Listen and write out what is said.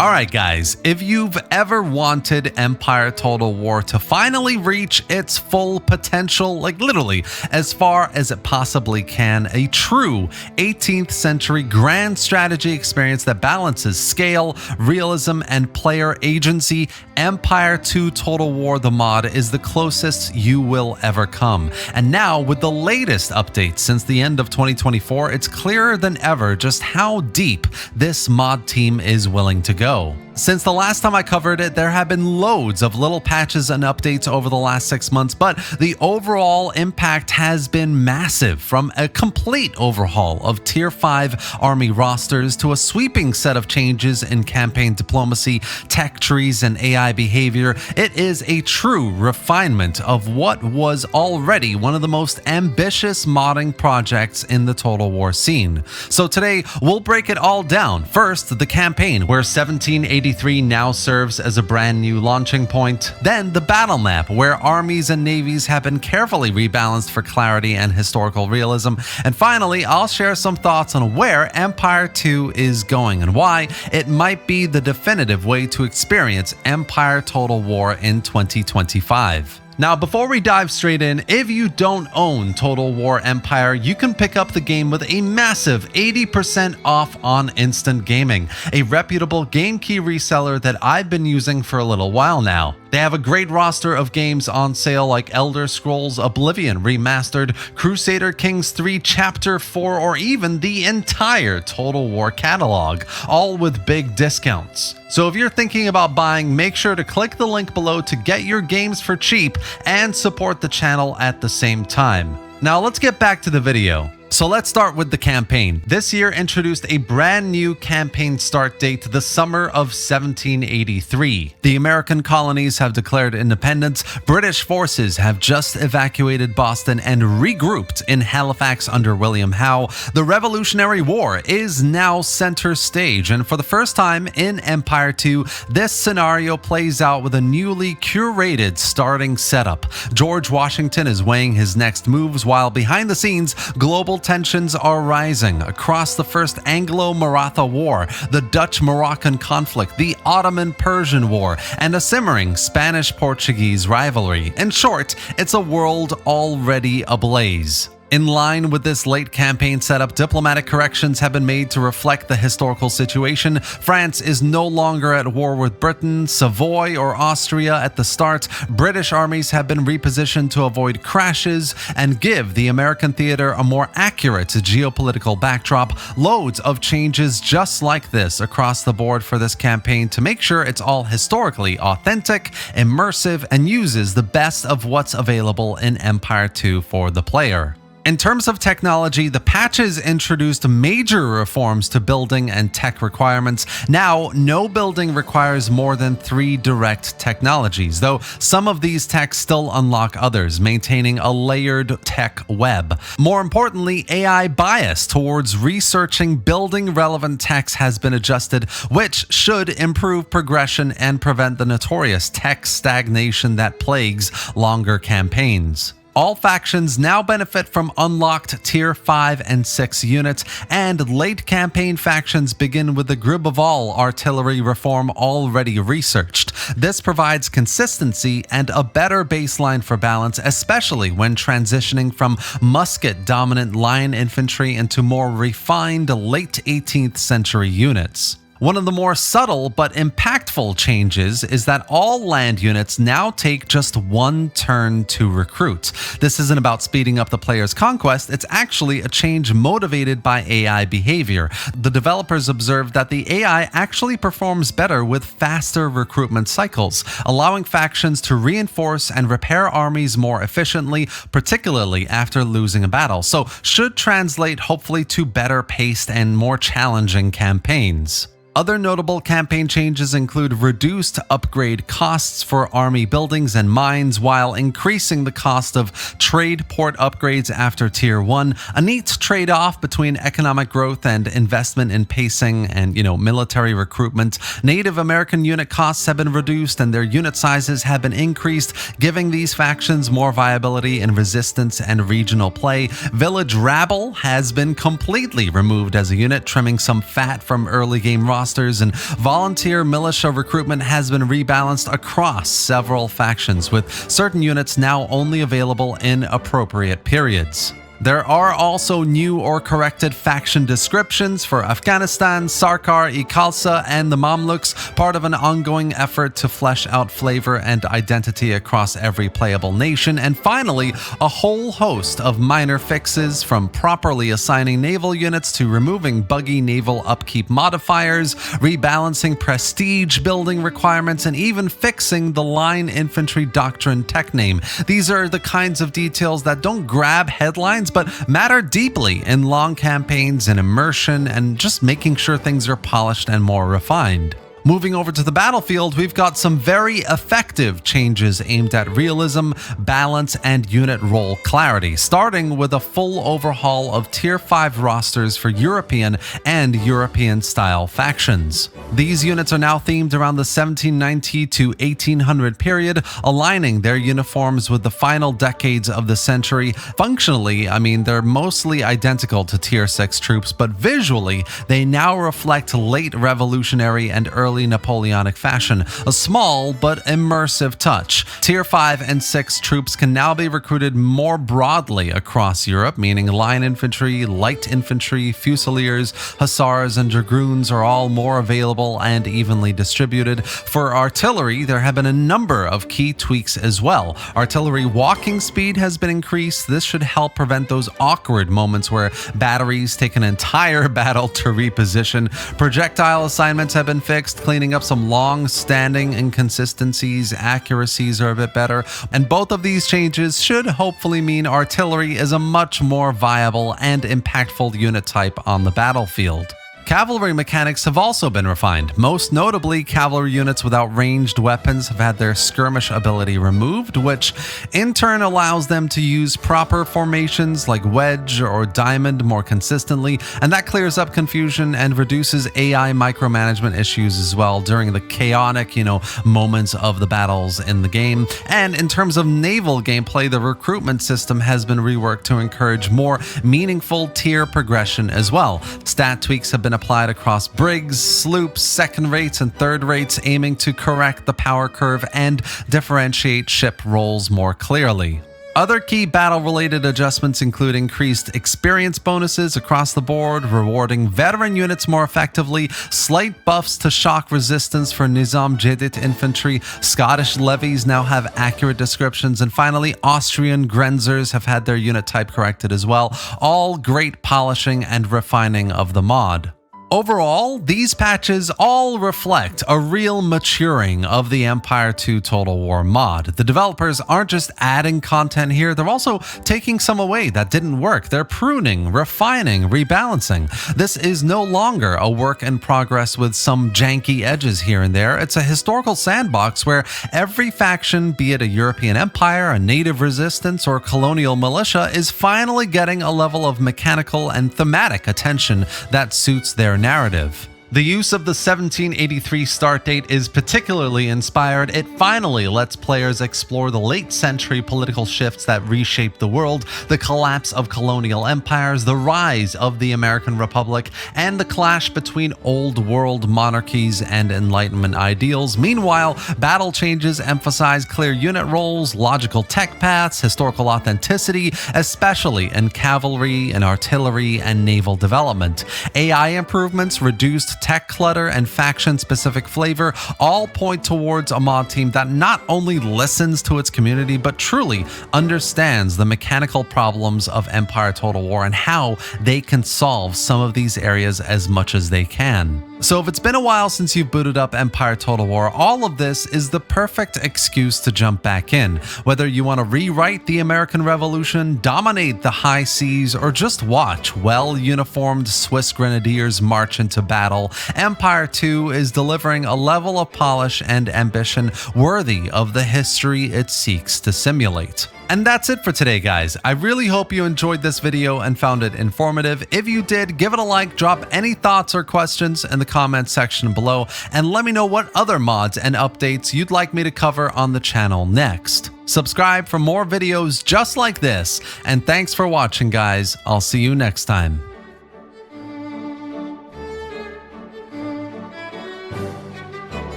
Alright guys, if you've ever wanted Empire Total War to finally reach its full potential, like literally as far as it possibly can, a true 18th century grand strategy experience that balances scale, realism, and player agency, Empire 2 Total War the mod is the closest you will ever come. And now with the latest updates since the end of 2024, it's clearer than ever just how deep this mod team is willing to go. Since the last time I covered it, there have been loads of little patches and updates over the last 6 months, but the overall impact has been massive, from a complete overhaul of Tier 5 army rosters to a sweeping set of changes in campaign diplomacy, tech trees, and AI behavior. It is a true refinement of what was already one of the most ambitious modding projects in the Total War scene. So today, we'll break it all down. First, the campaign, where 1783 now serves as a brand new launching point. Then the battle map, where armies and navies have been carefully rebalanced for clarity and historical realism. And finally, I'll share some thoughts on where Empire 2 is going and why it might be the definitive way to experience Empire Total War in 2025. Now, before we dive straight in, if you don't own Total War Empire, you can pick up the game with a massive 80% off on Instant Gaming, a reputable game key reseller that I've been using for a little while now. They have a great roster of games on sale like Elder Scrolls Oblivion Remastered, Crusader Kings 3 Chapter 4, or even the entire Total War catalog, all with big discounts. So if you're thinking about buying, make sure to click the link below to get your games for cheap and support the channel at the same time. Now let's get back to the video. So let's start with the campaign. This year introduced a brand new campaign start date, the summer of 1783. The American colonies have declared independence, British forces have just evacuated Boston and regrouped in Halifax under William Howe. The Revolutionary War is now center stage, and for the first time in Empire 2, this scenario plays out with a newly curated starting setup. George Washington is weighing his next moves, while behind the scenes, global tensions are rising across the First Anglo-Maratha War, the Dutch-Moroccan conflict, the Ottoman-Persian War, and a simmering Spanish-Portuguese rivalry. In short, it's a world already ablaze. In line with this late campaign setup, diplomatic corrections have been made to reflect the historical situation. France is no longer at war with Britain, Savoy, or Austria at the start. British armies have been repositioned to avoid crashes and give the American theater a more accurate geopolitical backdrop. Loads of changes just like this across the board for this campaign to make sure it's all historically authentic, immersive, and uses the best of what's available in Empire 2 for the player. In terms of technology, the patches introduced major reforms to building and tech requirements. Now, no building requires more than 3 direct technologies, though some of these techs still unlock others, maintaining a layered tech web. More importantly, AI bias towards researching building relevant techs has been adjusted, which should improve progression and prevent the notorious tech stagnation that plagues longer campaigns. All factions now benefit from unlocked Tier 5 and 6 units, and late campaign factions begin with the Rebalanced artillery reform already researched. This provides consistency and a better baseline for balance, especially when transitioning from musket-dominant line infantry into more refined late 18th century units. One of the more subtle but impactful changes is that all land units now take just 1 turn to recruit. This isn't about speeding up the player's conquest, it's actually a change motivated by AI behavior. The developers observed that the AI actually performs better with faster recruitment cycles, allowing factions to reinforce and repair armies more efficiently, particularly after losing a battle, so should translate hopefully to better paced and more challenging campaigns. Other notable campaign changes include reduced upgrade costs for army buildings and mines while increasing the cost of trade port upgrades after Tier 1, a neat trade-off between economic growth and investment in pacing and, military recruitment. Native American unit costs have been reduced and their unit sizes have been increased, giving these factions more viability in resistance and regional play. Village Rabble has been completely removed as a unit, trimming some fat from early game rosters rosters, and volunteer militia recruitment has been rebalanced across several factions, with certain units now only available in appropriate periods. There are also new or corrected faction descriptions for Afghanistan, Sarkar, Khalsa, and the Mamluks, part of an ongoing effort to flesh out flavor and identity across every playable nation. And finally, a whole host of minor fixes, from properly assigning naval units to removing buggy naval upkeep modifiers, rebalancing prestige building requirements, and even fixing the line infantry doctrine tech name. These are the kinds of details that don't grab headlines but matter deeply in long campaigns and immersion and just making sure things are polished and more refined. Moving over to the battlefield, we've got some very effective changes aimed at realism, balance, and unit role clarity, starting with a full overhaul of Tier 5 rosters for European and European-style factions. These units are now themed around the 1790 to 1800 period, aligning their uniforms with the final decades of the century. Functionally, they're mostly identical to Tier 6 troops, but visually, they now reflect late revolutionary and early Napoleonic fashion, a small but immersive touch. Tier 5 and 6 troops can now be recruited more broadly across Europe, meaning line infantry, light infantry, fusiliers, hussars, and dragoons are all more available and evenly distributed. For artillery, there have been a number of key tweaks as well. Artillery walking speed has been increased. This should help prevent those awkward moments where batteries take an entire battle to reposition. Projectile assignments have been fixed, cleaning up some long-standing inconsistencies. Accuracies are a bit better, and both of these changes should hopefully mean artillery is a much more viable and impactful unit type on the battlefield. Cavalry mechanics have also been refined. Most notably, cavalry units without ranged weapons have had their skirmish ability removed, which in turn allows them to use proper formations like wedge or diamond more consistently, and that clears up confusion and reduces AI micromanagement issues as well during the chaotic, moments of the battles in the game. And in terms of naval gameplay, the recruitment system has been reworked to encourage more meaningful tier progression as well. Stat tweaks have been applied across brigs, sloops, second rates, and third rates, aiming to correct the power curve and differentiate ship roles more clearly. Other key battle-related adjustments include increased experience bonuses across the board, rewarding veteran units more effectively, slight buffs to shock resistance for Nizam Jedid infantry, Scottish levies now have accurate descriptions, and finally, Austrian Grenzers have had their unit type corrected as well. All great polishing and refining of the mod. Overall, these patches all reflect a real maturing of the Empire 2 Total War mod. The developers aren't just adding content here, they're also taking some away that didn't work. They're pruning, refining, rebalancing. This is no longer a work in progress with some janky edges here and there. It's a historical sandbox where every faction, be it a European empire, a native resistance, or colonial militia, is finally getting a level of mechanical and thematic attention that suits their narrative. The use of the 1783 start date is particularly inspired. It finally lets players explore the late century political shifts that reshaped the world, the collapse of colonial empires, the rise of the American Republic, and the clash between old world monarchies and Enlightenment ideals. Meanwhile, battle changes emphasize clear unit roles, logical tech paths, historical authenticity, especially in cavalry and artillery and naval development. AI improvements, reduced tech clutter, and faction-specific flavor all point towards a mod team that not only listens to its community, but truly understands the mechanical problems of Empire Total War and how they can solve some of these areas as much as they can. So if it's been a while since you've booted up Empire Total War, all of this is the perfect excuse to jump back in. Whether you want to rewrite the American Revolution, dominate the high seas, or just watch well-uniformed Swiss grenadiers march into battle, Empire 2 is delivering a level of polish and ambition worthy of the history it seeks to simulate. And that's it for today, guys. I really hope you enjoyed this video and found it informative. If you did, give it a like, drop any thoughts or questions in the comments section below, and let me know what other mods and updates you'd like me to cover on the channel next. Subscribe for more videos just like this, and thanks for watching, guys. I'll see you next time.